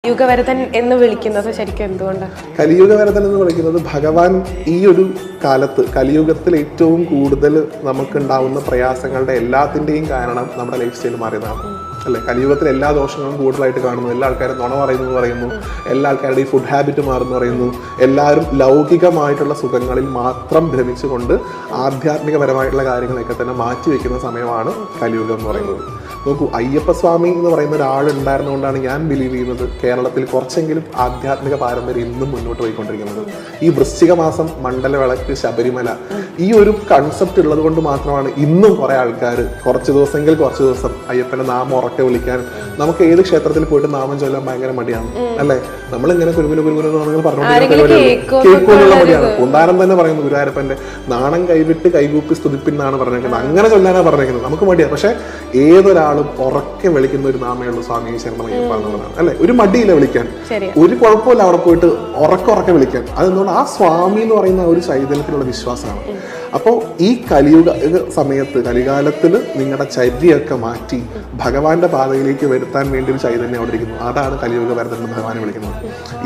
യുഗവരതൻ എന്ന് വിളിക്കുന്നത് ശരിക്കും എന്തുകൊണ്ടാണ്? കലിയുഗവരതൻ എന്ന് വിളിക്കുന്നത് ഭഗവാൻ ഈ ഒരു കാലത്ത് കലിയുഗത്തിൽ ഏറ്റവും കൂടുതൽ നമുക്കുണ്ടാവുന്ന പ്രയാസങ്ങളുടെ എല്ലാത്തിൻ്റെയും കാരണം നമ്മുടെ ലൈഫ് സ്റ്റൈൽ മാറിയതാണ് അല്ലേ. കലിയുഗത്തിൽ എല്ലാ ദോഷങ്ങളും കൂടുതലായിട്ട് കാണുന്നു. എല്ലാ ആൾക്കാരും നുണ പറയുന്നു, എല്ലാ ആൾക്കാരുടെ ഈ ഫുഡ് ഹാബിറ്റ് മാറുന്നു പറയുന്നു. എല്ലാവരും ലൗകികമായിട്ടുള്ള സുഖങ്ങളിൽ മാത്രം ഭ്രമിച്ചുകൊണ്ട് ആധ്യാത്മികപരമായിട്ടുള്ള കാര്യങ്ങളൊക്കെ തന്നെ മാറ്റി വെക്കുന്ന സമയമാണ് കലിയുഗം എന്ന് പറയുന്നത്. നോക്കൂ, അയ്യപ്പസ്വാമി എന്ന് പറയുന്ന ഒരാൾ ഉണ്ടായിരുന്നുകൊണ്ടാണ് ഞാൻ ബിലീവ് ചെയ്യുന്നത് കേരളത്തിൽ കുറച്ചെങ്കിലും ആധ്യാത്മിക പാരമ്പര്യം ഇന്നും മുന്നോട്ട് പോയിക്കൊണ്ടിരിക്കുന്നത്. ഈ വൃശ്ചിക മാസം മണ്ഡലവിളക്ക്, ശബരിമല, ഈ ഒരു കൺസെപ്റ്റ് ഉള്ളത് കൊണ്ട് മാത്രമാണ് ഇന്നും കുറെ ആൾക്കാർ കുറച്ച് ദിവസം അയ്യപ്പന്റെ നാമം ഉറക്കെ വിളിക്കാൻ. നമുക്ക് ഏത് ക്ഷേത്രത്തിൽ പോയിട്ട് നാമം ചൊല്ലാൻ ഭയങ്കര മടിയാണ് അല്ലേ. നമ്മളിങ്ങനെ കുരുമുല കേൾക്കുന്നുള്ള മടിയാണ്. കുന്താരം തന്നെ പറയുന്നു ഗുരുവായൂരപ്പന്റെ നാണം കൈവിട്ട് കൈകൂപ്പി സ്തുതിപ്പിന്നാണ് പറഞ്ഞേക്കുന്നത്. അങ്ങനെ ചൊല്ലാനാണ് പറഞ്ഞേക്കുന്നത്. നമുക്ക് മടിയാണ്. പക്ഷെ ഏതൊരാളും ഉറക്കെ വിളിക്കുന്ന ഒരു നാമയുള്ള സ്വാമി ശരണമയ്യപ്പ എന്നുള്ളതാണ് അല്ലെ. ഒരു മടിയില്ല വിളിക്കാൻ, ഒരു കുഴപ്പമില്ല അവിടെ പോയിട്ട് ഉറക്കെ വിളിക്കാൻ. അതെന്തുകൊണ്ട് ആ സ്വാമി എന്ന് പറയുന്ന ഒരു ചൈതന്യത്തിലുള്ള വിശ്വാസമാണ്. അപ്പോൾ ഈ കലിയുഗ സമയത്ത് കലികാലത്തിൽ നിങ്ങളുടെ ചര്യയൊക്കെ മാറ്റി ഭഗവാന്റെ പാതയിലേക്ക് വരുത്താൻ വേണ്ടി ഒരു ചൈതന്യം അവിടെ ഇരിക്കുന്നു. അതാണ് കലിയുഗ വരദൻ എന്ന് ഭഗവാനെ വിളിക്കുന്നത്.